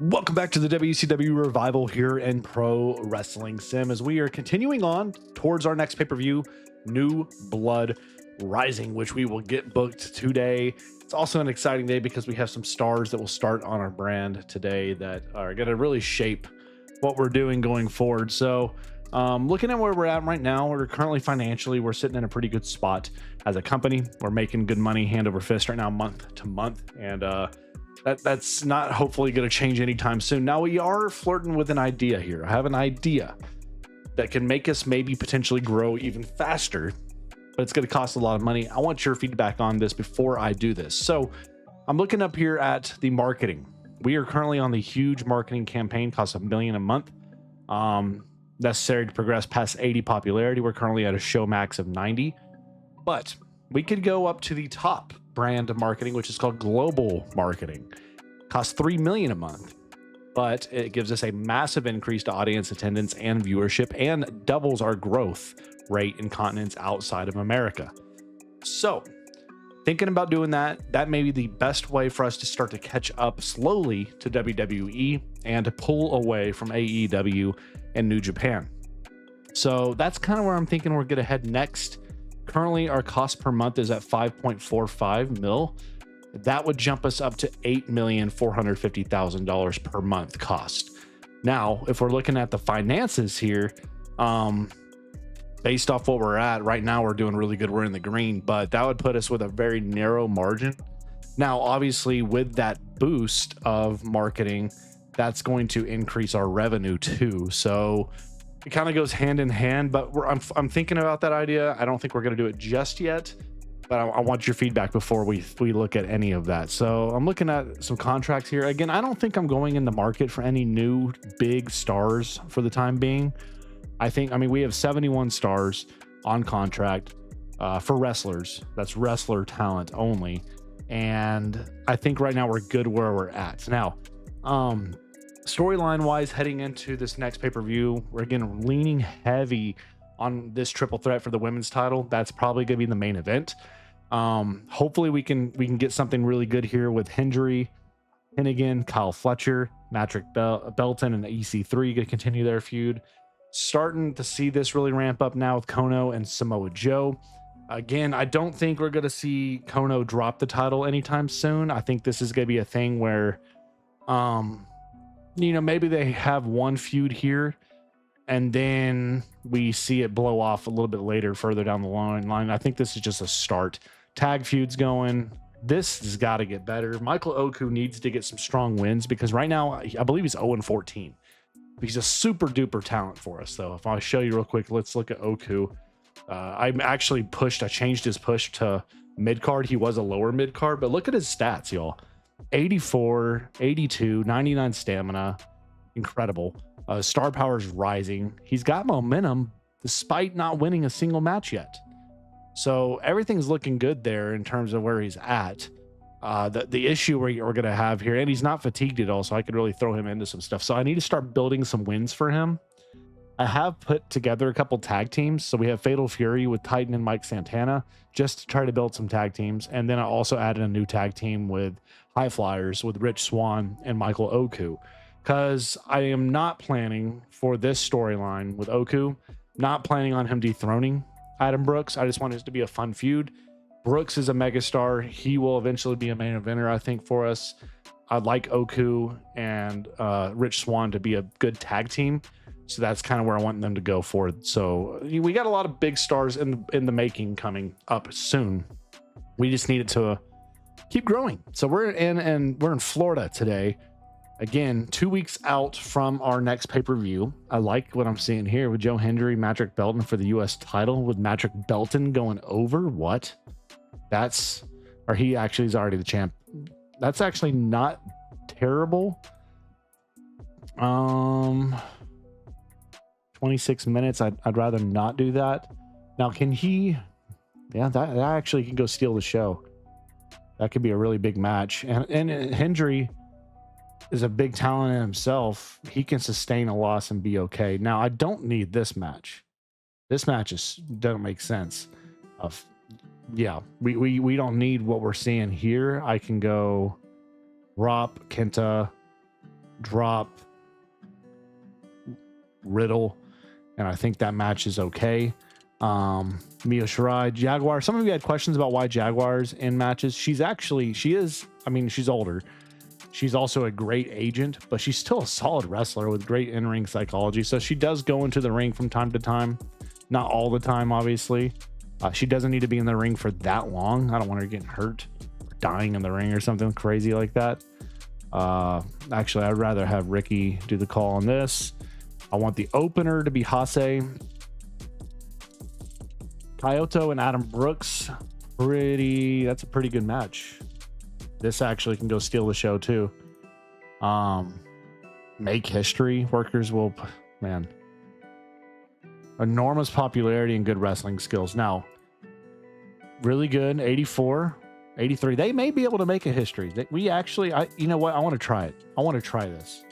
Welcome back to the WCW Revival here in Pro Wrestling Sim as we are continuing on towards our next pay-per-view, New Blood Rising, which we will get booked today. It's also an exciting day because we have some stars that will start on our brand today that are going to really shape what we're doing going forward. So looking at where we're at right now, we're currently financially, we're sitting in a pretty good spot as a company. We're making good money hand over fist right now, month to month. And that's not hopefully going to change anytime soon. Now we are flirting with an idea here. I have an idea that can make us maybe potentially grow even faster, but it's going to cost a lot of money. I want your feedback on this before I do this. So I'm looking up here at the marketing. We are currently on the huge marketing campaign, costs $1 million a month. Necessary to progress past 80 popularity. We're currently at a show max of 90, but we could go up to the top brand marketing, which is called global marketing. Costs $3 million a month, but it gives us a massive increase to audience attendance and viewership and doubles our growth rate in continents outside of America. So thinking about doing that may be the best way for us to start to catch up slowly to WWE and to pull away from AEW and New Japan. So that's kind of where I'm thinking we're going to head next. Currently, our cost per month is at 5.45 mil. That would jump us up to $8,450,000 per month cost. Now, if we're looking at the finances here, based off what we're at right now, we're doing really good. We're in the green, but that would put us with a very narrow margin. Now, obviously, with that boost of marketing, that's going to increase our revenue too. So it kind of goes hand in hand, but I'm thinking about that idea. I don't think we're going to do it just yet, but I want your feedback before we look at any of that. So I'm looking at some contracts here. Again, I don't think I'm going in the market for any new big stars for the time being. I mean, we have 71 stars on contract for wrestlers. That's wrestler talent only. And I think right now we're good where we're at. Now, storyline wise, heading into this next pay-per-view, we're again leaning heavy on this triple threat for the women's title. That's probably going to be the main event. Hopefully we can get something really good here with Hendry, Hennigan, Kyle Fletcher, Patrick Belton, and EC3 going to continue their feud. Starting to see this really ramp up now with Kono and Samoa Joe. Again, I don't think we're going to see Kono drop the title anytime soon. I think this is going to be a thing where maybe they have one feud here and then we see it blow off a little bit later, further down the line. I think this is just a start. Tag feuds going. This has got to get better. Michael Oku needs to get some strong wins because right now I believe he's 0-14. He's a super duper talent for us, though. If I show you real quick, let's look at Oku. I changed his push to mid card. He was a lower mid card, but look at his stats, y'all. 84, 82, 99 stamina. Incredible. Star power is rising. He's got momentum despite not winning a single match yet. So everything's looking good there in terms of where he's at. The issue we're going to have here, and he's not fatigued at all, so I could really throw him into some stuff. So I need to start building some wins for him. I have put together a couple tag teams. So we have Fatal Fury with Titan and Mike Santana just to try to build some tag teams. And then I also added a new tag team with High Flyers with Rich Swann and Michael Oku, because I am not planning for this storyline with Oku, not planning on him dethroning Adam Brooks. I just want it to be a fun feud. Brooks is a megastar. He will eventually be a main eventer, I think, for us. I'd like Oku and Rich Swann to be a good tag team. So that's kind of where I want them to go forward. So we got a lot of big stars in the making coming up soon. We just need it to keep growing. So we're in Florida today. Again, 2 weeks out from our next pay-per-view. I like what I'm seeing here with Joe Hendry, Patrick Belton for the U.S. title, with Patrick Belton going over. What? He actually is already the champ. That's actually not terrible. 26 minutes. I'd rather not do that. Now, can he? Yeah, that actually can go steal the show. That could be a really big match. And Hendry is a big talent in himself. He can sustain a loss and be okay. Now, I don't need this match. This match doesn't make sense. We don't need what we're seeing here. I can go Rop, Kenta, drop Riddle, and I think that match is okay. Mio Shirai, Jaguar. Some of you had questions about why Jaguar's in matches. She's older. She's also a great agent, but she's still a solid wrestler with great in-ring psychology. So she does go into the ring from time to time. Not all the time, obviously. She doesn't need to be in the ring for that long. I don't want her getting hurt or dying in the ring or something crazy like that. Actually, I'd rather have Ricky do the call on this. I want the opener to be Hase. Kyoto and Adam Brooks. That's a pretty good match. This actually can go steal the show too. Make history. Workers will, man. Enormous popularity and good wrestling skills. Now, really good. 84, 83. They may be able to make a history. You know what? I want to try it. I want to try this.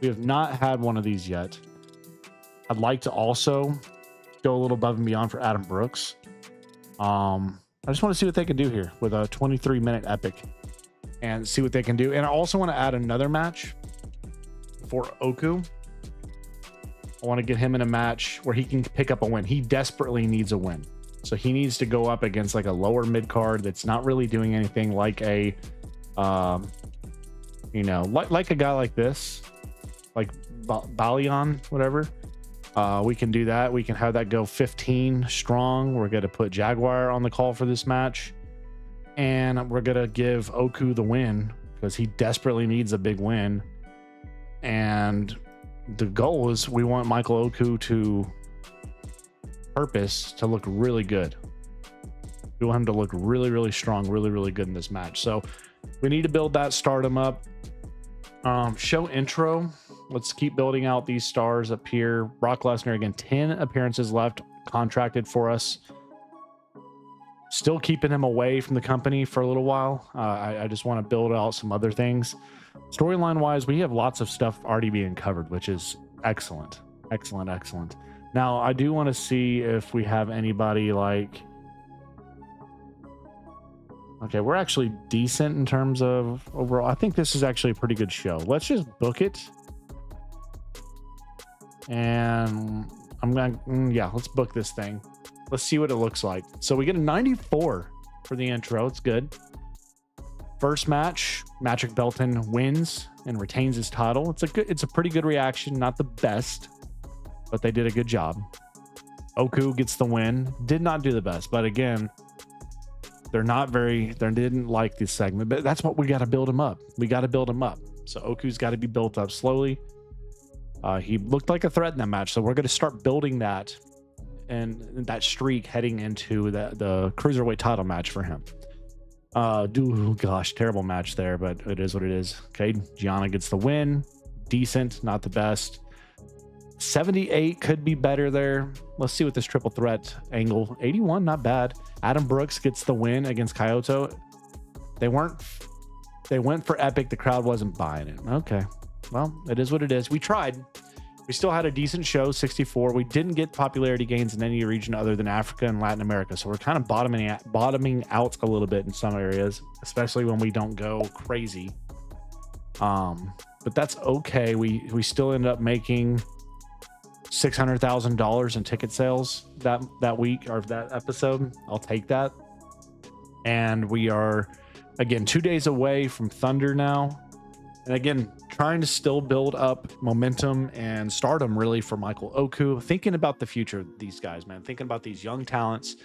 We have not had one of these yet. I'd like to also go a little above and beyond for Adam Brooks. I just want to see what they can do here with a 23-minute epic and see what they can do. And I also want to add another match for Oku. I want to get him in a match where he can pick up a win. He desperately needs a win. So he needs to go up against like a lower mid card that's not really doing anything, like a, like a guy like this, like Balion, whatever. We can do that. We can have that go 15 strong. We're going to put Jaguar on the call for this match. And we're going to give Oku the win because he desperately needs a big win. And the goal is we want Michael Oku to purpose to look really good. We want him to look really, really strong, really, really good in this match. So we need to build that stardom up. Show intro. Let's keep building out these stars up here. Brock Lesnar, again, 10 appearances left, contracted for us. Still keeping him away from the company for a little while. I just want to build out some other things. Storyline wise, we have lots of stuff already being covered, which is excellent. Excellent, excellent. Now, I do want to see if we have anybody like... Okay, we're actually decent in terms of overall. I think this is actually a pretty good show. Let's just book it. And I'm going to... let's book this thing. Let's see what it looks like. So we get a 94 for the intro. It's good. First match, Patrick Belton wins and retains his title. It's a pretty good reaction. Not the best, but they did a good job. Oku gets the win. Did not do the best, but again, they didn't like this segment, but that's what we got to build him up. We got to build him up. So Oku's got to be built up slowly. He looked like a threat in that match, so we're going to start building that and that streak heading into the cruiserweight title match for him. Terrible match there, but it is what it is. Okay, Gianna gets the win. Decent, not the best. 78 could be better there. Let's see what this triple threat angle. 81, not bad. Adam Brooks gets the win against Kyoto. They went for epic. The crowd wasn't buying it. Okay, well, it is what it is. We tried. We still had a decent show, 64. We didn't get popularity gains in any region other than Africa and Latin America. So we're kind of bottoming out a little bit in some areas, especially when we don't go crazy. But that's okay. We still end up making $600,000 in ticket sales that week or that episode. I'll take that. And we are, again, 2 days away from Thunder now. And again, trying to still build up momentum and stardom really for Michael Oku. Thinking about the future of these guys, man. Thinking about these young talents,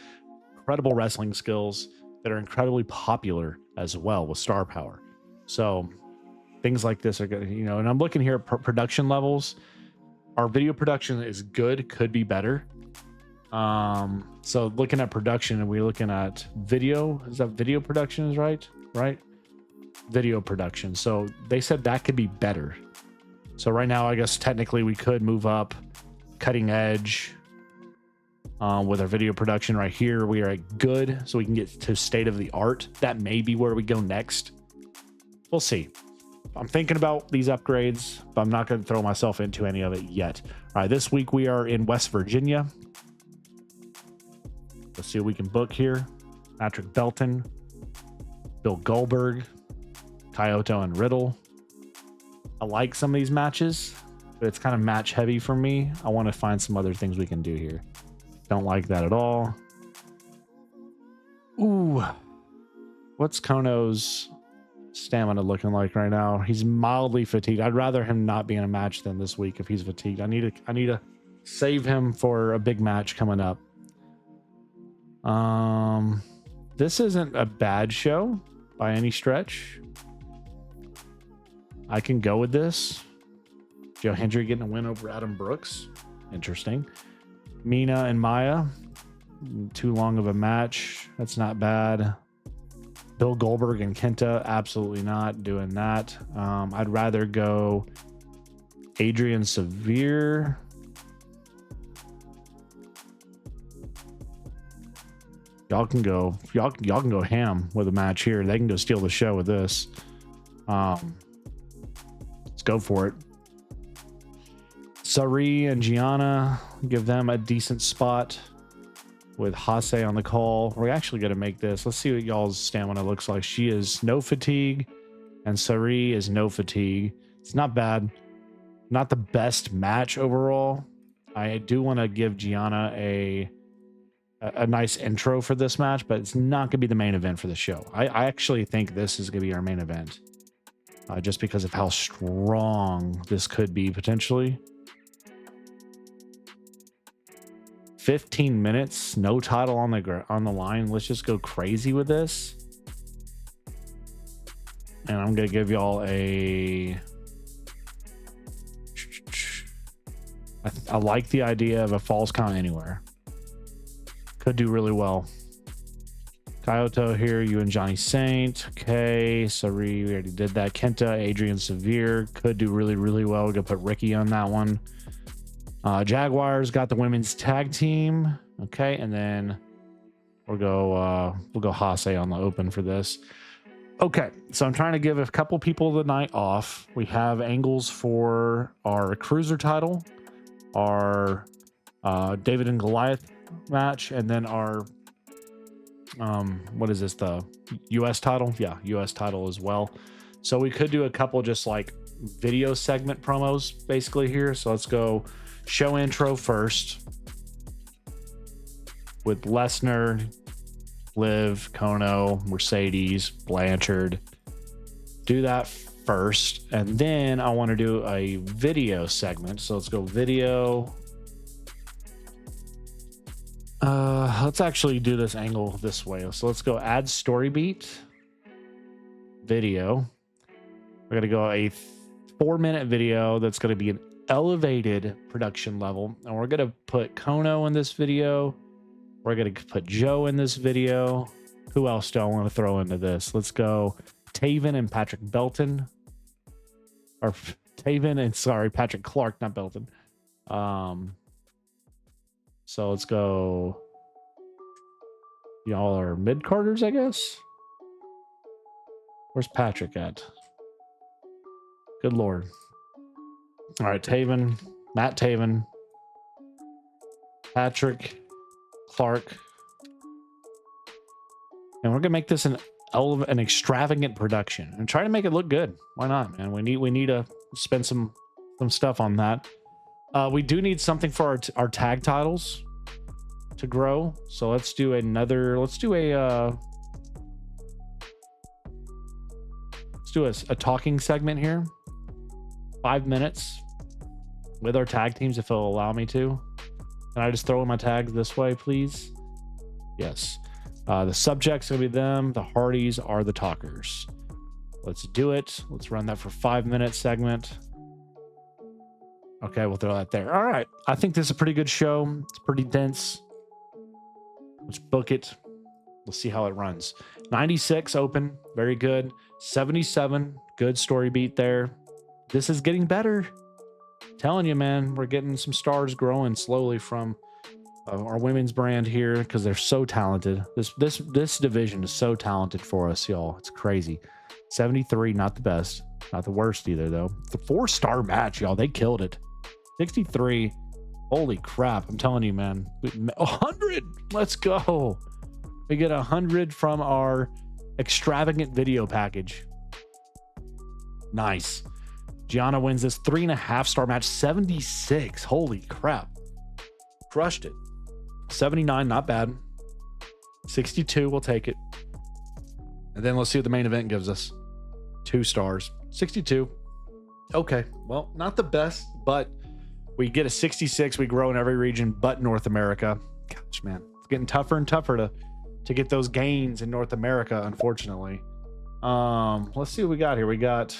incredible wrestling skills that are incredibly popular as well with star power. So things like this are good, and I'm looking here at production levels. Our video production is good, could be better. So looking at production, and we're looking at video. Is that video production is right? Video production. So they said that could be better. So right now, I guess technically we could move up cutting edge with our video production right here. We are at good, so we can get to state of the art. That may be where we go next. We'll see. I'm thinking about these upgrades, but I'm not going to throw myself into any of it yet. All right, this week we are in West Virginia. Let's see what we can book here. Patrick Belton, Bill Goldberg, Kyoto and Riddle. I like some of these matches, but it's kind of match heavy for me. I want to find some other things we can do here. Don't like that at all. Ooh. What's Kono's stamina looking like right now? He's mildly fatigued. I'd rather him not be in a match than this week if he's fatigued. I need to save him for a big match coming up. This isn't a bad show by any stretch. I can go with this. Joe Hendry getting a win over Adam Brooks. Interesting. Mina and Maya. Too long of a match. That's not bad. Bill Goldberg and Kenta. Absolutely not doing that. I'd rather go Adrian Severe. Y'all can go ham with a match here. They can go steal the show with this. Let's go for it. Sari and Gianna, give them a decent spot with Hase on the call. We're actually going to make this. Let's see what y'all's stamina looks like. She is no fatigue and Sari is no fatigue. It's not bad. Not the best match overall. I do want to give Gianna a nice intro for this match, but it's not going to be the main event for the show. I actually think this is going to be our main event, just because of how strong this could be potentially. 15 minutes, no title on the line. Let's just go crazy with this. And I'm going to give y'all I like the idea of a Falls Count Anywhere. Could do really well. Kyoto here, you and Johnny Saint. Okay, Sari, we already did that. Kenta, Adrian Severe could do really, really well. We're gonna put Ricky on that one. Jaguars got the women's tag team. Okay, and then we'll go Hase on the open for this. Okay, so I'm trying to give a couple people the night off. We have angles for our cruiser title, our David and Goliath match, and then our what is this, the US title? Yeah, US title as well. So we could do a couple just like video segment promos basically here. So let's go show intro first with Lesnar, Liv, Kono, Mercedes, Blanchard. Do that first, and then I want to do a video segment. So let's go video. Let's actually do this angle this way. So let's go add story beat video. We're going to go a 4-minute video that's going to be an elevated production level. And we're going to put Kono in this video. We're going to put Joe in this video. Who else do I want to throw into this? Let's go Taven and Patrick Belton. Or Taven and, sorry, Patrick Clark, not Belton. So let's go. Y'all are mid-carders, I guess. Where's Patrick at? Good Lord. All right, Taven, Matt Taven, Patrick Clark. And we're going to make this an extravagant production and try to make it look good. Why not, man? We need to spend some stuff on that. We do need something for our tag titles to grow. So let's do a talking segment here. 5 minutes with our tag teams, if it'll allow me to. Can I just throw in my tags this way, please? Yes. The subject's gonna be them. The Hardys are the talkers. Let's do it. Let's run that for 5-minute segment. Okay, we'll throw that there. All right. I think this is a pretty good show. It's pretty dense. Let's book it. We'll see how it runs. 96 open. Very good. 77. Good story beat there. This is getting better. Telling you, man, we're getting some stars growing slowly from our women's brand here because they're so talented. This division is so talented for us, y'all. It's crazy. 73, not the best. Not the worst either, though. The 4-star match, y'all. They killed it. 63. Holy crap. I'm telling you, man. 100. Let's go. We get 100 from our extravagant video package. Nice. Gianna wins this 3.5-star match. 76. Holy crap. Crushed it. 79, not bad. 62, we'll take it. And then let's see what the main event gives us. 2 stars. 62. Okay, well, not the best, but we get a 66. We grow in every region but North America. Gosh, man, it's getting tougher and tougher to get those gains in North America, unfortunately. Let's see what we got here. We got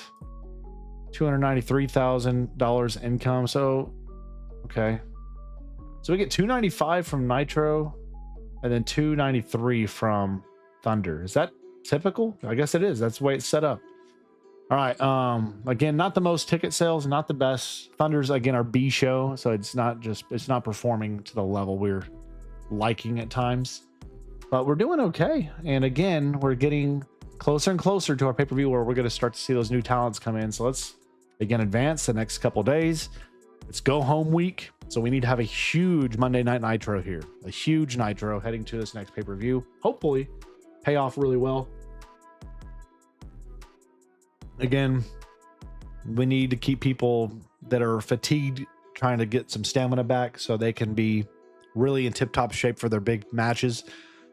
$293,000 income. So, okay. So we get $295 from Nitro and then $293 from Thunder. Is that typical? I guess it is. That's the way it's set up. All right. Again, not the most ticket sales, not the best. Thunder's again our B show, so it's not performing to the level we're liking at times. But we're doing okay. And again, we're getting closer and closer to our pay-per-view where we're going to start to see those new talents come in. So let's again advance the next couple days. It's go home week. So we need to have a huge Monday Night Nitro here. A huge Nitro heading to this next pay-per-view. Hopefully pay off really well. Again, we need to keep people that are fatigued trying to get some stamina back so they can be really in tip-top shape for their big matches.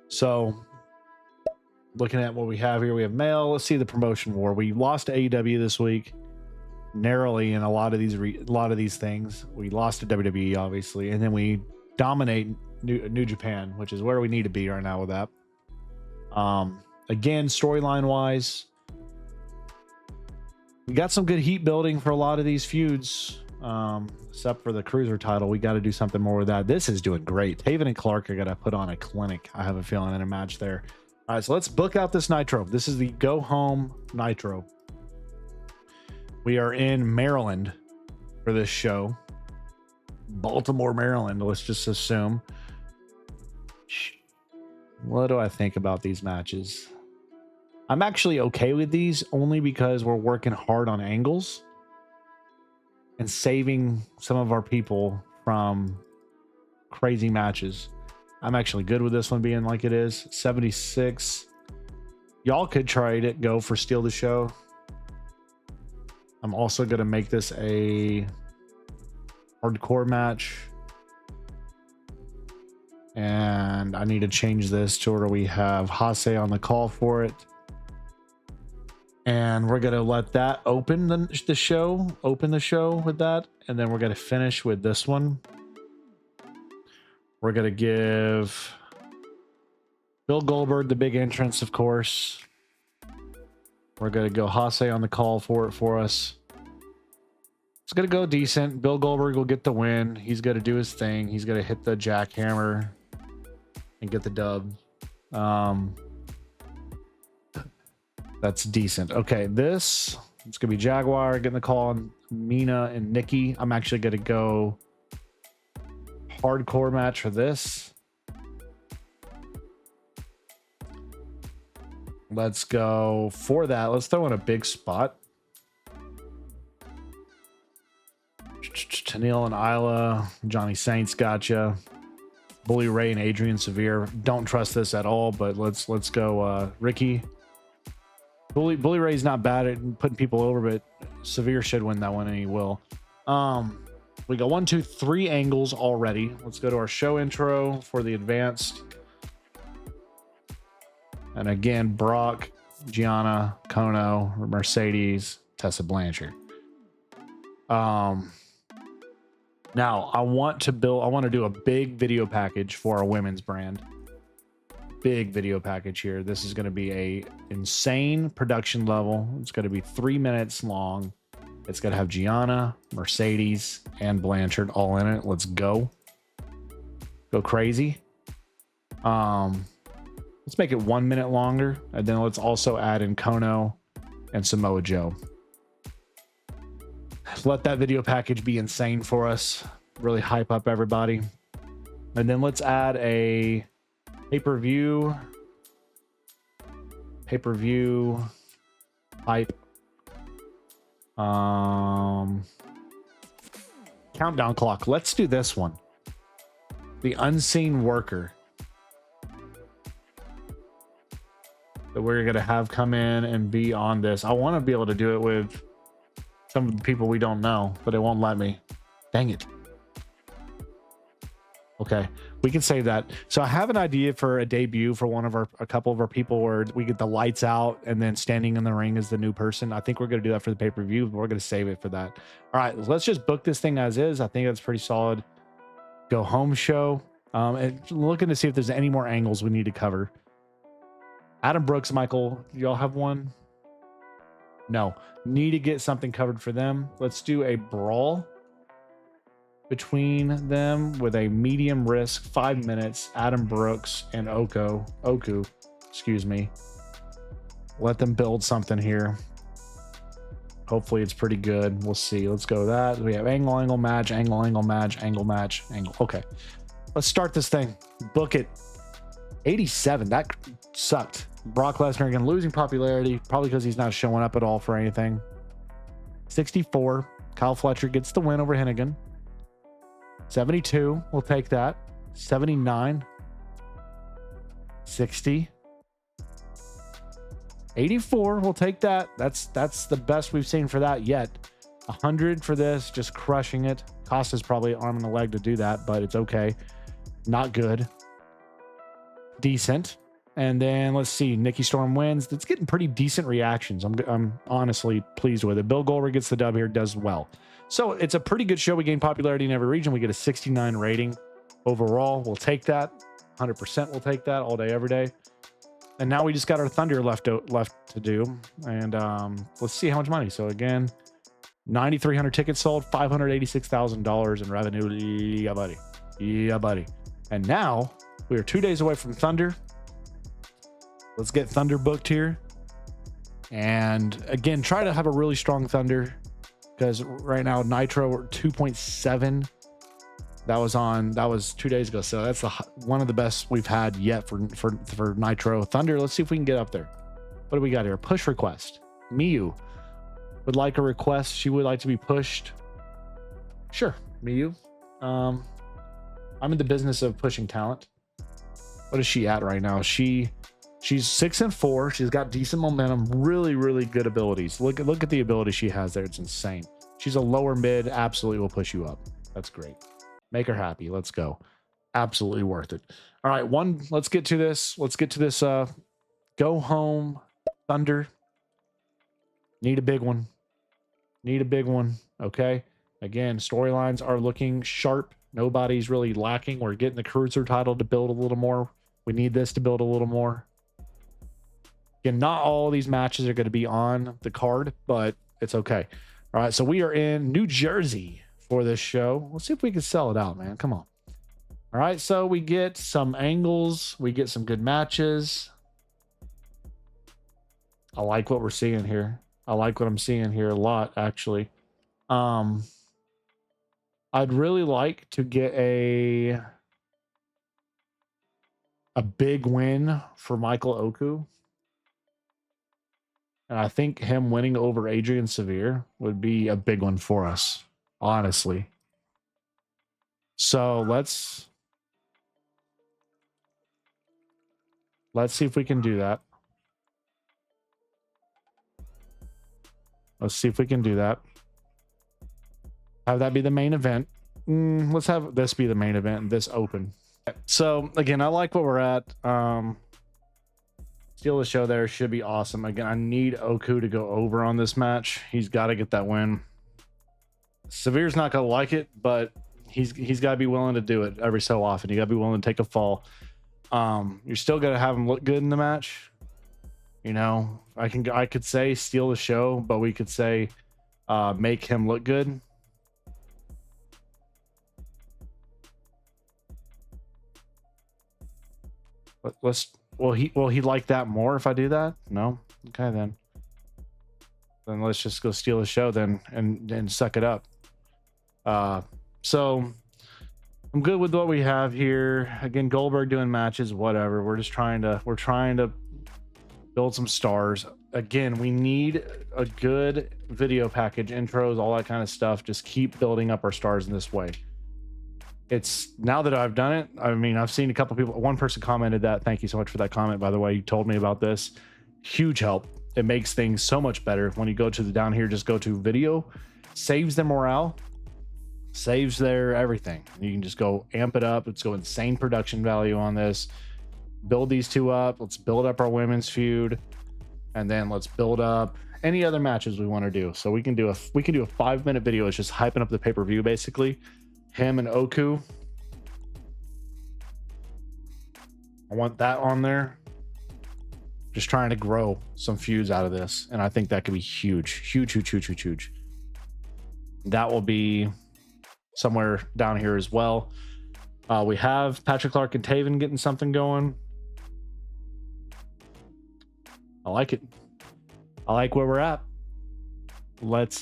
So looking at what we have here, we have male. Let's see the promotion war. We lost to AEW this week narrowly in a lot of these things. We lost to WWE, obviously, and then we dominate New Japan, which is where we need to be right now with that. Again, storyline wise, we got some good heat building for a lot of these feuds, except for the cruiser title. We got to do something more with that. This is doing great. Taven and Clark are going to put on a clinic, I have a feeling, in a match there. All right, so let's book out this Nitro. This is the Go Home Nitro. We are in Maryland for this show. Baltimore, Maryland, let's just assume. What do I think about these matches? I'm actually okay with these only because we're working hard on angles and saving some of our people from crazy matches. I'm actually good with this one being like it is. 76. Y'all could try to go for Steal the Show. I'm also going to make this a hardcore match. And I need to change this to where we have Hase on the call for it. And we're going to let that open the show with that. And then we're going to finish with this one. We're going to give Bill Goldberg the big entrance, of course. We're going to go Hase on the call for it for us. It's going to go decent. Bill Goldberg will get the win. He's going to do his thing. He's going to hit the jackhammer and get the dub. That's decent. Okay, it's going to be Jaguar getting the call on Mina and Nikki. I'm actually going to go hardcore match for this. Let's go for that. Let's throw in a big spot. Tennille and Isla, Johnny Saints gotcha. Bully Ray and Adrian Severe. Don't trust this at all, but let's go Ricky. Bully Ray's not bad at putting people over, but Severe should win that one, and he will. We got 1, 2, 3 angles already. Let's go to our show intro for the advanced. And again, Brock, Gianna, Kono, Mercedes, Tessa Blanchard. Now I want to do a big video package for our women's brand. Big video package here. This is going to be a insane production level. It's going to be 3 minutes long. It's going to have Gianna, Mercedes, and Blanchard all in it. Let's go crazy. Let's make it 1 minute longer, and then let's also add in Kono and Samoa Joe. Let that video package be insane for us. Really hype up everybody. And then let's add a pay-per-view hype. Countdown clock. Let's do this one. The Unseen Worker. That we're going to have come in and be on this. I want to be able to do it with some of the people we don't know, but it won't let me. Dang it. Okay, we can save that. So I have an idea for a debut for a couple of our people where we get the lights out and then standing in the ring as the new person. I think we're going to do that for the pay-per-view, but we're going to save it for that. All right, let's just book this thing as is. I think that's pretty solid. Go home show. And looking to see if there's any more angles we need to cover. Adam Brooks, Michael, y'all have one? No. Need to get something covered for them. Let's do a brawl between them with a medium risk, 5 minutes. Adam Brooks and Oku, excuse me. Let them build something here. Hopefully it's pretty good. We'll see. Let's go with that. We have angle match, angle match, angle match, angle. Okay. Let's start this thing. Book it. 87. That sucked. Brock Lesnar again losing popularity, probably because he's not showing up at all for anything. 64. Kyle Fletcher gets the win over Hennigan. 72. We'll take that. 79. 60. 84. We'll take that. That's the best we've seen for that yet. 100 for this, just crushing it. Cost us probably an arm and a leg to do that, but it's okay. Not good. Decent. And then let's see. Nikki Storm wins. It's getting pretty decent reactions. I'm honestly pleased with it. Bill Goldberg gets the dub here, does well. So it's a pretty good show. We gain popularity in every region. We get a 69 rating overall. We'll take that. 100% we'll take that all day, every day. And now we just got our Thunder left to do. And let's see how much money. So again, 9,300 tickets sold, $586,000 in revenue. Yeah, buddy. Yeah, buddy. And now we are 2 days away from Thunder. Let's get Thunder booked here. And again, try to have a really strong Thunder, because right now Nitro we're 2.7. That was 2 days ago. So that's one of the best we've had yet for Nitro. Thunder, let's see if we can get up there. What do we got here? Push request. Miyu would like a request. She would like to be pushed. Sure, Miyu. I'm in the business of pushing talent. What is she at right now? She's 6-4. She's got decent momentum, really, really good abilities. Look at the ability she has there. It's insane. She's a lower mid, absolutely will push you up. That's great. Make her happy. Let's go. Absolutely worth it. All right, let's get to this. Let's get to this go home Thunder. Need a big one. Need a big one. Okay. Again, storylines are looking sharp. Nobody's really lacking. We're getting the cruiser title to build a little more. We need this to build a little more. Again, not all of these matches are going to be on the card, but it's okay. All right, so we are in New Jersey for this show. Let's see if we can sell it out, man. Come on. All right, so we get some angles. We get some good matches. I like what we're seeing here. I like what I'm seeing here a lot, actually. I'd really like to get a big win for Michael Oku. And I think him winning over Adrian Severe would be a big one for us, honestly. So let's see if we can do that. Let's see if we can do that. Have that be the main event. Let's have this be the main event and this open. So again, I like what we're at. Steal the show there should be awesome. Again, I need Oku to go over on this match. He's got to get that win. Severe's not gonna like it, but he's got to be willing to do it every so often. You got to be willing to take a fall. You're still gonna have him look good in the match. You know, I could say steal the show, but we could say make him look good. Will he like that more if I do that? No? Okay, then let's just go steal the show then and suck it up. So I'm good with what we have here. Again, Goldberg doing matches, whatever. We're trying to build some stars. Again, we need a good video package, intros, all that kind of stuff. Just keep building up our stars in this way. It's now that I've done it. I mean, I've seen a couple people. One person commented that. Thank you so much for that comment, by the way. You told me about this. Huge help. it makes things so much better. When you go to the down here, just go to video, saves their morale, saves their everything. You can just go amp it up. Let's go insane production value on this. Build these two up. Let's build up our women's feud, and then let's build up any other matches we want to do. So we can do a 5-minute video. It's just hyping up the pay-per-view, basically. Him and Oku. I want that on there. Just trying to grow some feuds out of this, and I think that could be huge. That will be somewhere down here as well. We have Patrick Clark and Taven getting something going. I like it. I like where we're at. Let's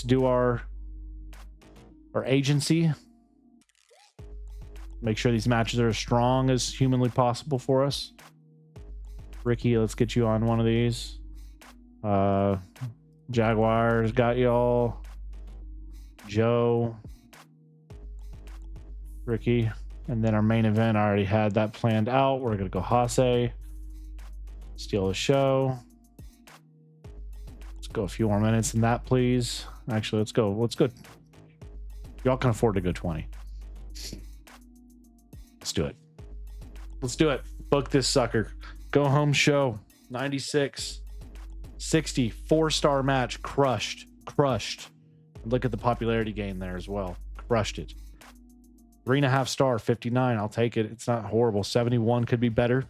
do our agency. Make sure these matches are as strong as humanly possible for us. Ricky, let's get you on one of these. Jaguars got y'all. Joe, Ricky, and then our main event, I already had that planned out. We're gonna go Hase, steal the show. Let's go a few more minutes in that, please. Actually, let's go. Y'all can afford to go 20. Let's do it. Book this sucker. Go home show. 96, 60, 4-star match. Crushed. Look at the popularity gain there as well. Crushed it. 3.5 star, 59. I'll take it. It's not horrible. 71 could be better.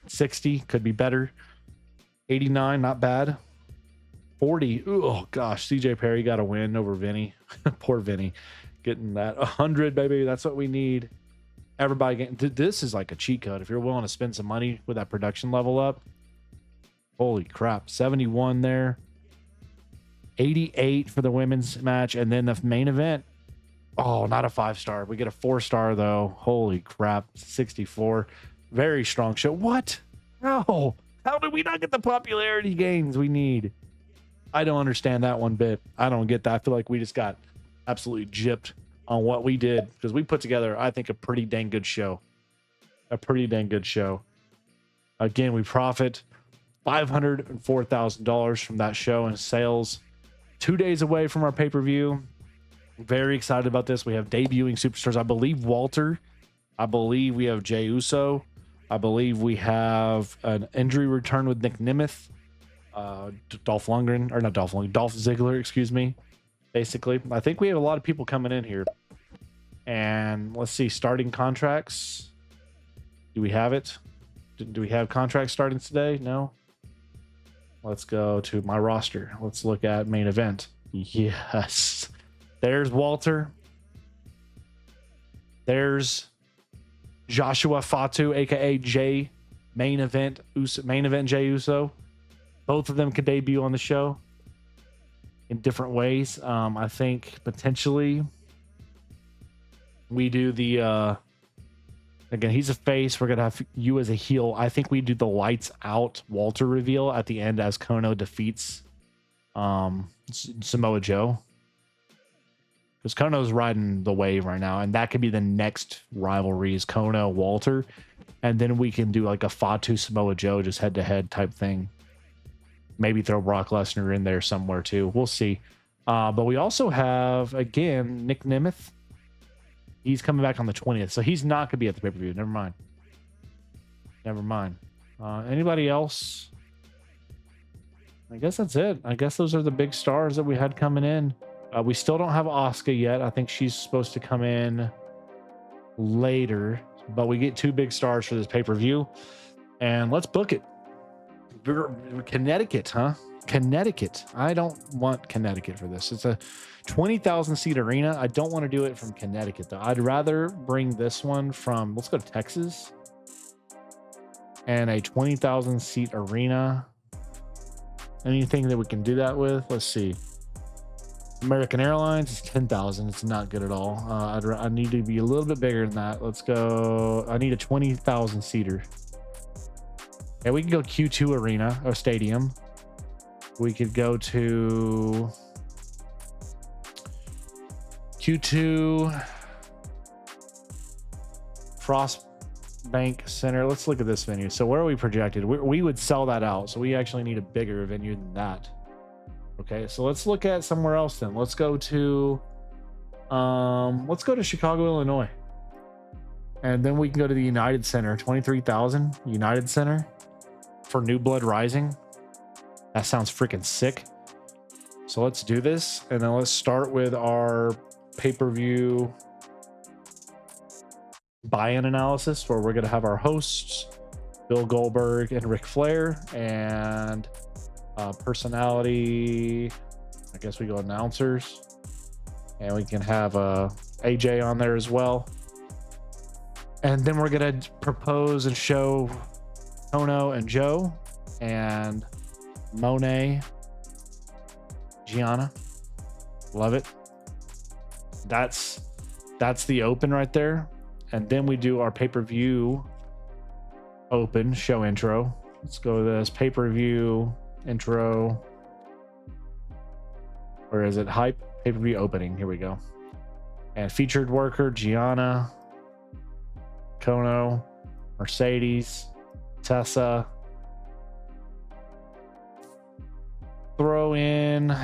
60 could be better. 89, not bad. 40. Oh gosh, CJ Perry got a win over Vinny. Poor Vinny. Getting that 100, baby. That's what we need. Everybody getting this is like a cheat code. If you're willing to spend some money with that production level up. Holy crap. 71 there. 88 for the women's match, and then the main event. Oh, not a 5-star. We get a 4-star though. Holy crap. 64. Very strong show. What? How did we not get the popularity gains we need? I don't understand that one bit. I don't get that. I feel like we just got absolutely gypped on what we did, because we put together, I think, a pretty dang good show. Again, we profit $504,000 from that show in sales. 2 days away from our pay-per-view. Very excited about this. We have debuting superstars. I believe Walter. I believe we have Jey Uso. I believe we have an injury return with Nick Nemeth. Dolph Ziggler, excuse me. Basically, I think we have a lot of people coming in here. And let's see, starting contracts. Do we have it? Do we have contracts starting today? No. Let's go to my roster. Let's look at main event. Yes. There's Walter. There's Joshua Fatu, aka Jay. Main event Jey Uso. Both of them could debut on the show in different ways. I think potentially we do the again, he's a face. We're gonna have you as a heel. I think we do the lights out Walter reveal at the end as Kono defeats Samoa Joe, because Kono's riding the wave right now, and that could be the next rivalry is Kono Walter, and then we can do like a Fatu Samoa Joe just head to head type thing. Maybe throw Brock Lesnar in there somewhere too. We'll see. But we also have, again, Nick Nemeth. He's coming back on the 20th, so he's not going to be at the pay-per-view. Never mind. Anybody else? I guess that's it. I guess those are the big stars that we had coming in. We still don't have Asuka yet. I think she's supposed to come in later, but we get 2 big stars for this pay-per-view, and let's book it. Connecticut, huh? Connecticut. I don't want Connecticut for this. It's a 20,000 seat arena. I don't want to do it from Connecticut though. I'd rather bring this one from, let's go to Texas, and a 20,000 seat arena. Anything that we can do that with? Let's see. American Airlines is 10,000. It's not good at all. I need to be a little bit bigger than that. Let's go. I need a 20,000 seater. Yeah, we can go Q2 arena or stadium. We could go to Q2 Frost Bank Center. Let's look at this venue. So where are we projected? We would sell that out. So we actually need a bigger venue than that. Okay, so let's look at somewhere else then. Let's go to Chicago, Illinois. And then we can go to the United Center, 23,000 United Center for New Blood Rising. That sounds freaking sick. So let's do this. And then let's start with our pay-per-view buy-in analysis, where we're going to have our hosts, Bill Goldberg and Ric Flair, and personality, I guess we go announcers, and we can have AJ on there as well. And then we're going to propose and show Tono and Joe and Monet, Gianna. Love it. That's the open right there. And then we do our pay-per-view open show intro. Let's go to this pay-per-view intro. Where is it? Hype pay-per-view opening. Here we go. And featured worker Gianna, Kono, Mercedes, Tessa. Throw in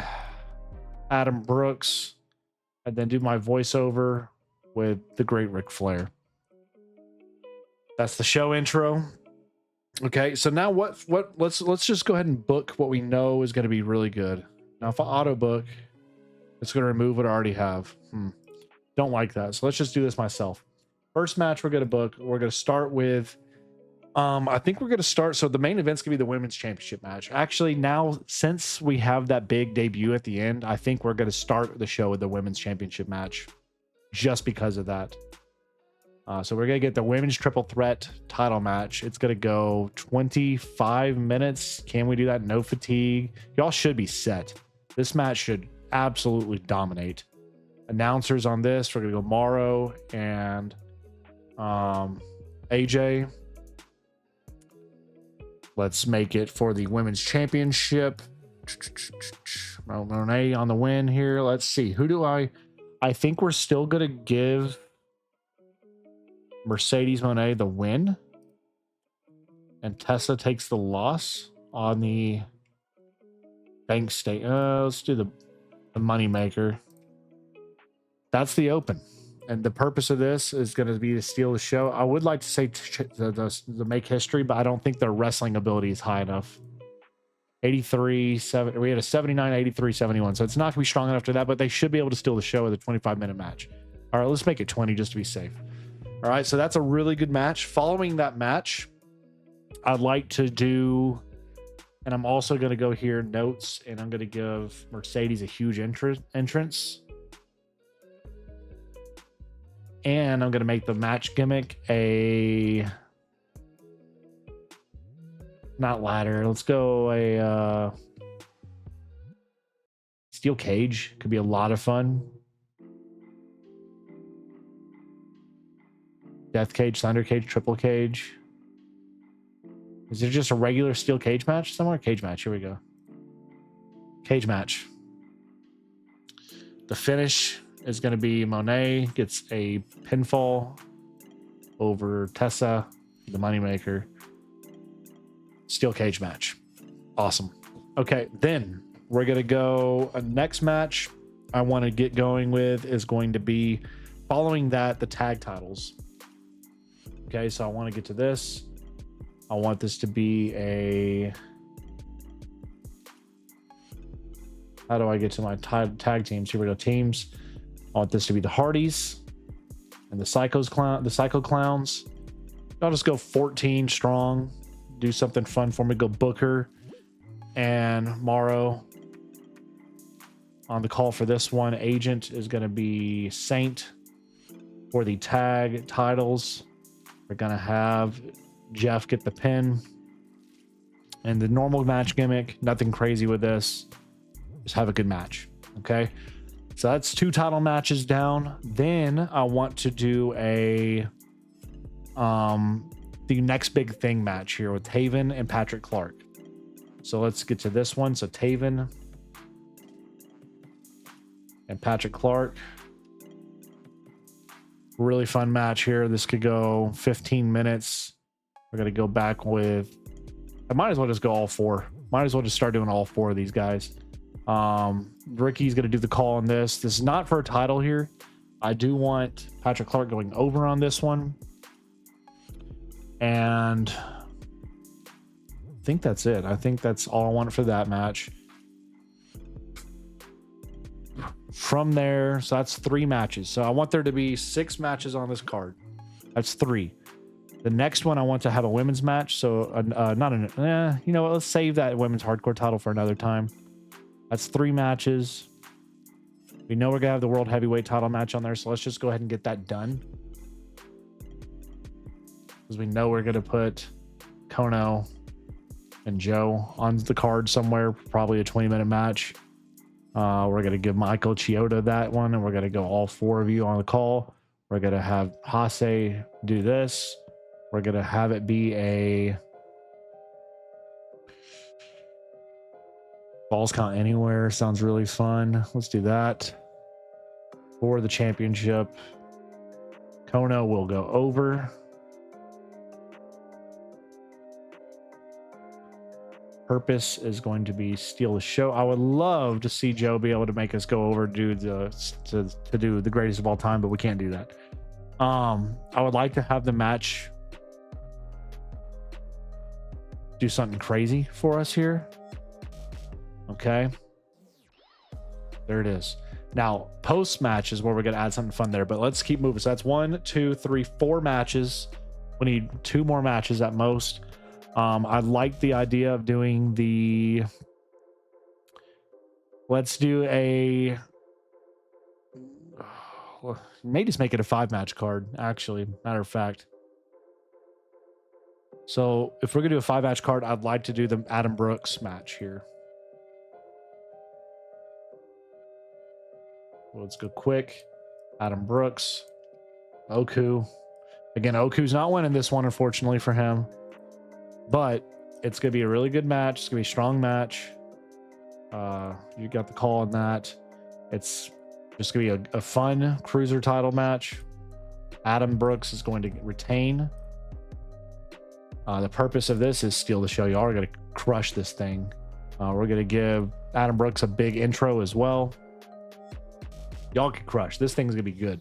Adam Brooks, and then do my voiceover with the great Ric Flair. That's the show intro. Okay, so now let's just go ahead and book what we know is going to be really good. Now if I auto book, it's going to remove what I already have. Don't like that. So let's just do this myself. First match we're going to book, we're going to start with I think we're going to start. So the main event's going to be the women's championship match. Actually, now, since we have that big debut at the end, I think we're going to start the show with the women's championship match just because of that. So we're going to get the women's triple threat title match. It's going to go 25 minutes. Can we do that? No fatigue. Y'all should be set. This match should absolutely dominate. Announcers on this, we're going to go Morrow and AJ. Let's make it for the women's championship. Monet on the win here. Let's see. Who do I think we're still going to give Mercedes Monet the win. And Tessa takes the loss on the bank state. Let's do the money maker. That's the open. And the purpose of this is going to be to steal the show. I would like to say the make history, but I don't think their wrestling ability is high enough. 83, we had a 79, 83, 71. So it's not going to be strong enough to that, but they should be able to steal the show with a 25-minute match. All right, let's make it 20 just to be safe. All right, so that's a really good match. Following that match, I'd like to do, and I'm also going to go here, notes, and I'm going to give Mercedes a huge entrance. And I'm going to make the match gimmick not ladder. Let's go a steel cage. Could be a lot of fun. Death cage, thunder cage, triple cage. Is it just a regular steel cage match somewhere? Cage match. Here we go. Cage match. The finish is going to be Monet gets a pinfall over Tessa, the moneymaker. Steel cage match. Awesome. Okay, then we're going to go. Next match I want to get going with is going to be, following that, the tag titles. Okay, so I want to get to this. I want this to be a... How do I get to my tag teams? Here we go. Teams. I want this to be the Hardys and the Psycho Clowns. I'll just go 14 strong. Do something fun for me. Go Booker and Morrow. On the call for this one, Agent is going to be Saint. For the tag titles, we're going to have Jeff get the pin. And the normal match gimmick, nothing crazy with this. Just have a good match. Okay. So that's 2 title matches down. Then I want to do the next big thing match here with Taven and Patrick Clark. So let's get to this one. So Taven and Patrick Clark. Really fun match here. This could go 15 minutes. We're going to go back with, I might as well just go all four. Might as well just start doing all four of these guys. Ricky's going to do the call on this. This is not for a title here. I do want Patrick Clark going over on this one. And I think that's it. I think that's all I want for that match. From there, so that's 3 matches. So I want there to be 6 matches on this card. That's 3. The next one I want to have a women's match. So you know what, let's save that women's hardcore title for another time. That's 3 matches. We know we're gonna have the world heavyweight title match on there, so let's just go ahead and get that done. Because we know we're gonna put Kono and Joe on the card somewhere, probably a 20-minute match. We're going to give Michael Chioda that one, and we're going to go all 4 of you on the call. We're going to have Hase do this. We're going to have it be a Falls Count Anywhere. Sounds really fun. Let's do that. For the championship, Kono will go over. Purpose is going to be steal the show. I would love to see Joe be able to make us go over to do the greatest of all time, but we can't do that. I would like to have the match do something crazy for us here. Okay. There it is. Now, post match is where we're going to add something fun there, but let's keep moving. So that's 1, 2, 3, 4 matches. We need 2 more matches at most. I like the idea of doing the, let's do a, may just make it a 5-match card, actually, matter of fact. So if we're gonna do a 5-match card, I'd like to do the Adam Brooks match here. Well, let's go quick. Adam Brooks, Oku. Again, Oku's not winning this one, unfortunately for him. But it's going to be a really good match. It's going to be a strong match. You got the call on that. It's just going to be a fun cruiser title match. Adam Brooks is going to retain. The purpose of this is steal the show. Y'all are going to crush this thing. We're going to give Adam Brooks a big intro as well. Y'all can crush. This thing's going to be good.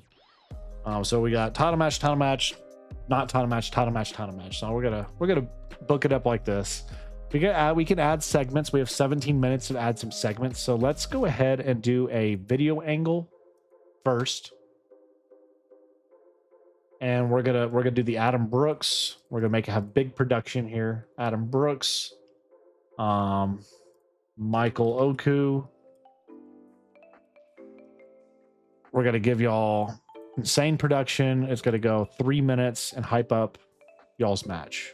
So we got title match, not title match, title match, title match. So we're gonna book it up like this. We can add segments. We have 17 minutes to add some segments. So let's go ahead and do a video angle first. And we're gonna do the Adam Brooks. We're gonna have big production here. Adam Brooks, Michael Oku. We're gonna give y'all insane production. It's gonna go 3 minutes and hype up y'all's match.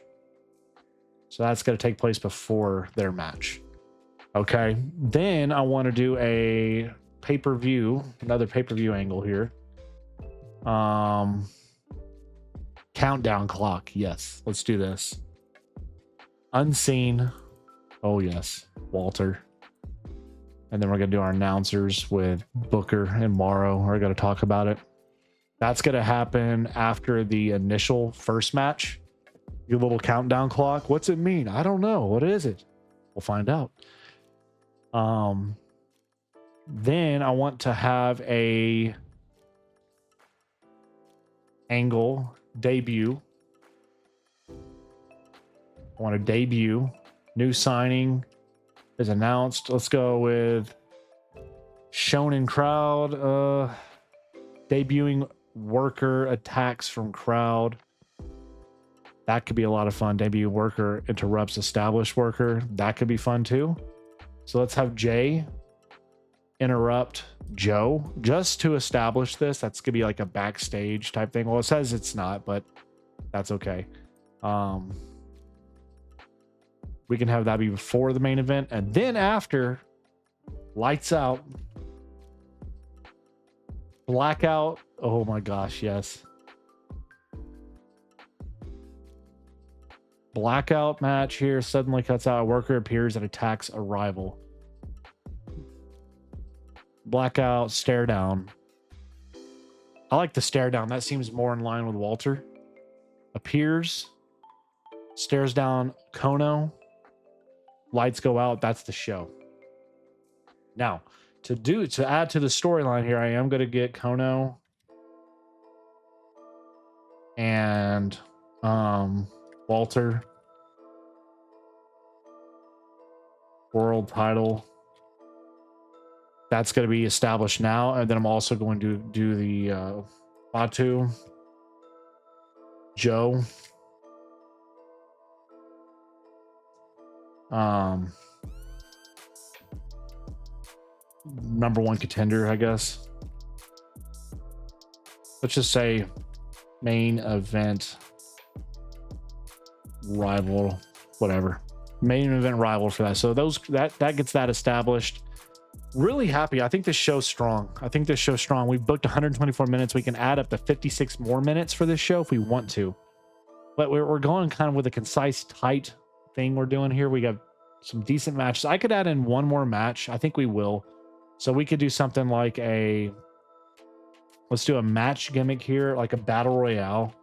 So that's gonna take place before their match. Okay. Then I want to do a pay-per-view, another pay-per-view angle here. Countdown clock. Yes, let's do this. Unseen. Oh yes, Walter. And then we're gonna do our announcers with Booker and Morrow. We're gonna talk about it. That's gonna happen after the initial first match. Your little countdown clock. What's it mean? I don't know. What is it? We'll find out. Then I want to have a angle debut. I want to debut. New signing is announced. Let's go with Shonen crowd. Debuting worker attacks from crowd. That could be a lot of fun. Debut worker interrupts established worker. That could be fun too. So let's have Jay interrupt Joe just to establish this. That's gonna be like a backstage type thing. Well, it says it's not, but that's okay. We can have that be before the main event, and then after, lights out, blackout. Oh my gosh, yes. Blackout match here. Suddenly cuts out. A worker appears and attacks a rival. Blackout, stare down. I like the stare down. That seems more in line with Walter. Appears, stares down Kono. Lights go out. That's the show. Now, to add to the storyline here, I am going to get Kono and Walter world title. That's going to be established now, and then I'm also going to do the Batu Joe number one contender, I guess. Let's just say main event rival, whatever. Main event rival for that. So that gets that established. Really happy. I think this show's strong. We've booked 124 minutes. We can add up to 56 more minutes for this show if we want to. But we're going kind of with a concise, tight thing we're doing here. We got some decent matches. I could add in one more match. I think we will. So we could do something like let's do a match gimmick here, like a battle royale.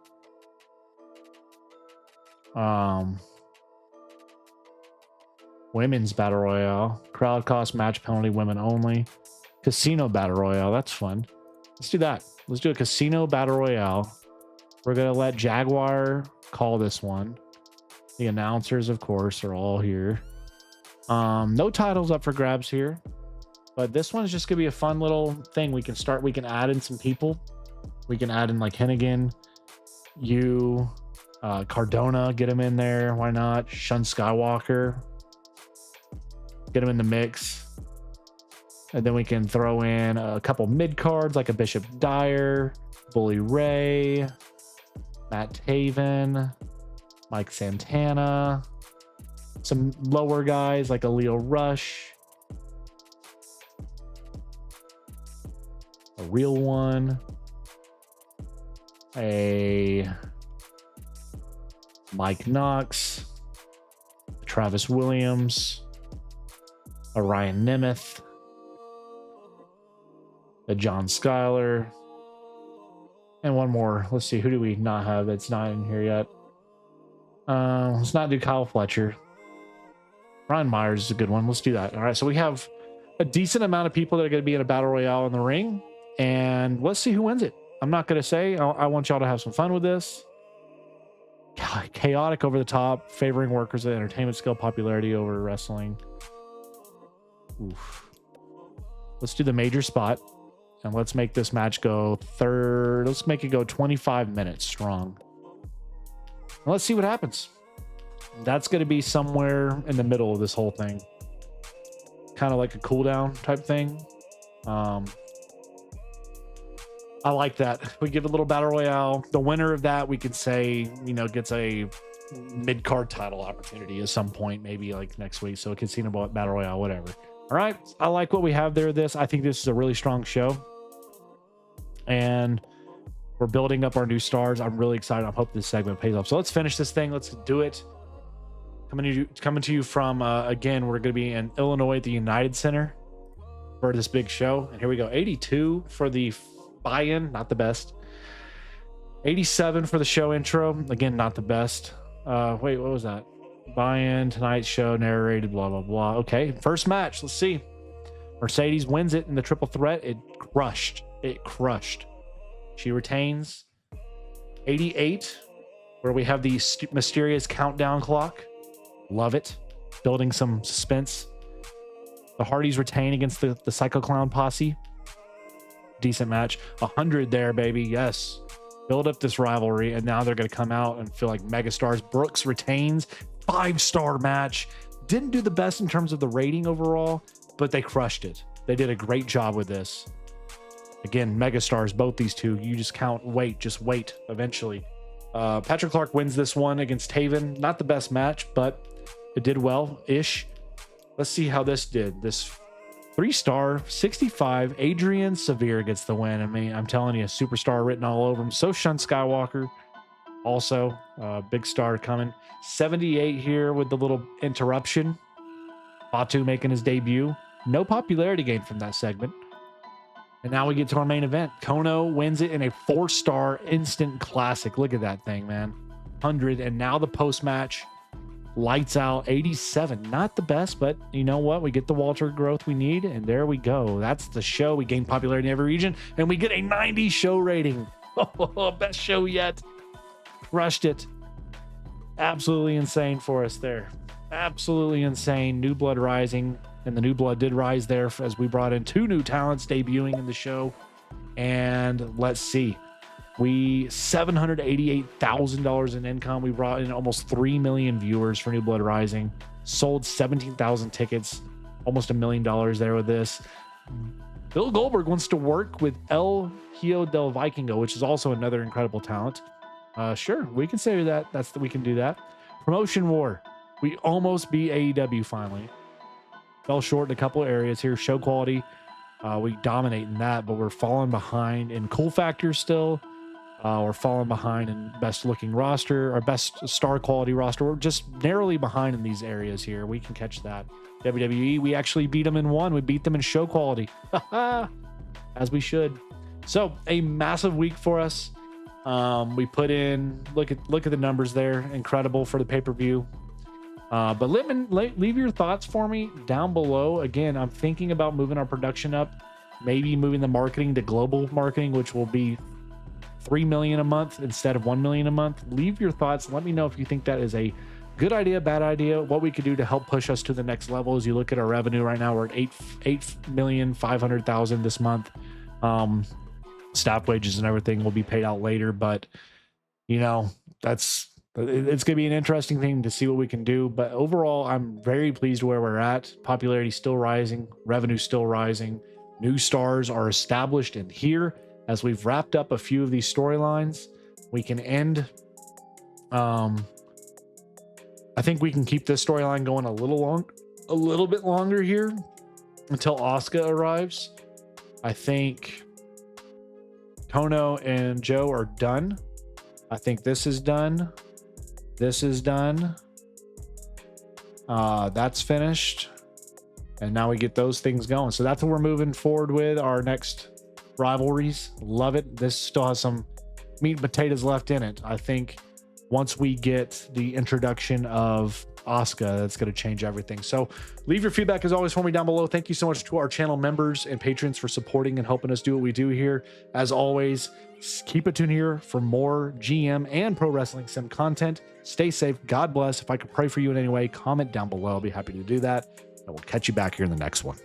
Women's battle royale, crowd cost, match penalty, women only, casino battle royale. That's fun. Let's do that. Let's do a casino battle royale. We're gonna let Jaguar call this one. The announcers, of course, are all here. No titles up for grabs here, but this one's just gonna be a fun little thing. We can add in some people. We can add in like Hennigan, Cardona, get him in there. Why not? Shun Skywalker. Get him in the mix. And then we can throw in a couple mid cards like a Bishop Dyer, Bully Ray, Matt Taven, Mike Santana, some lower guys like a Leo Rush, a real one, a Mike Knox, Travis Williams, a Ryan Nemeth, a John Schuyler, and one more. Let's see, who do we not have that's not in here yet? Let's not do Kyle Fletcher. Ryan Myers is a good one. Let's do that. All right, so we have a decent amount of people that are going to be in a battle royale in the ring, and let's see who wins it. I'm not going to say. I want y'all to have some fun with this. Chaotic, over the top, favoring workers of entertainment skill, popularity over wrestling. Oof. Let's do the major spot, and let's make this match go let's make it go 25 minutes strong. And let's see what happens. That's going to be somewhere in the middle of this whole thing, kind of like a cool down type thing. I like that. We give a little battle royale. The winner of that, we could say, gets a mid-card title opportunity at some point, maybe like next week. So a casino battle royale, whatever. All right. I like what we have there. I think this is a really strong show. And we're building up our new stars. I'm really excited. I hope this segment pays off. So let's finish this thing. Let's do it. Coming to you from, again, we're going to be in Illinois at the United Center for this big show. And here we go. 82 for the buy-in, not the best. 87 for the show intro. Again, not the best. Wait, what was that? Buy-in, tonight's show, narrated, blah, blah, blah. Okay, first match. Let's see. Mercedes wins it in the triple threat. It crushed. She retains. 88, where we have the mysterious countdown clock. Love it. Building some suspense. The Hardys retain against the Psycho Clown posse. Decent match. 100 there, baby. Yes. Build up this rivalry, and now they're going to come out and feel like megastars. Brooks retains. 5-star match. Didn't do the best in terms of the rating overall, but they crushed it. They did a great job with this. Again, megastars, both these two. You just just wait eventually. Patrick Clark wins this one against Taven. Not the best match, but it did well-ish. Let's see how this did. This 3-star, 65. Adrian Severe gets the win. I mean, I'm telling you, superstar written all over him. So Shun Skywalker, also big star coming. 78 here with the little interruption. Batu making his debut. No popularity gain from that segment. And now we get to our main event. Kono wins it in a 4-star instant classic. Look at that thing, man. 100. And now the post-match. Lights out, 87. Not the best, but you know what? We get the Walter growth we need, and there we go. That's the show. We gain popularity in every region, and we get a 90 show rating. Oh, best show yet. Crushed it. Absolutely insane for us there. Absolutely insane. New Blood rising, and the New Blood did rise there as we brought in 2 new talents debuting in the show. And let's see. We $788,000 in income. We brought in almost 3 million viewers for New Blood Rising. Sold 17,000 tickets, almost $1 million there with this. Bill Goldberg wants to work with El Hijo del Vikingo, which is also another incredible talent. Sure, we can say that. We can do that. Promotion war. We almost beat AEW finally. Fell short in a couple of areas here. Show quality, we dominate in that, but we're falling behind in cool factor still. We're falling behind in best looking roster, our best star quality roster. We're just narrowly behind in these areas here. We can catch that. WWE, we actually beat them in one. We beat them in show quality. As we should. So a massive week for us. We put in, look at the numbers there. Incredible for the pay-per-view. But leave your thoughts for me down below. Again, I'm thinking about moving our production up, maybe moving the marketing to global marketing, which will be $3 million a month instead of $1 million a month. Leave your thoughts. Let me know if you think that is a good idea, bad idea, what we could do to help push us to the next level. As you look at our revenue right now, we're at $8,500,000 this month. Staff wages and everything will be paid out later, but you know, it's going to be an interesting thing to see what we can do. But overall, I'm very pleased where we're at. Popularity still rising, revenue still rising. New stars are established in here. As we've wrapped up a few of these storylines, we can end. I think we can keep this storyline going a little bit longer here until Asuka arrives. I think Kono and Joe are done. I think this is done. This is done. That's finished. And now we get those things going. So that's what we're moving forward with. Our next rivalries. Love it. This still has some meat and potatoes left in it. I think once we get the introduction of Asuka, that's going to change everything. So leave your feedback as always for me down below. Thank you so much to our channel members and patrons for supporting and helping us do what we do here. As always, keep it tuned here for more GM and Pro Wrestling Sim content. Stay safe. God bless. If I could pray for you in any way, comment down below. I'll be happy to do that. And we'll catch you back here in the next one.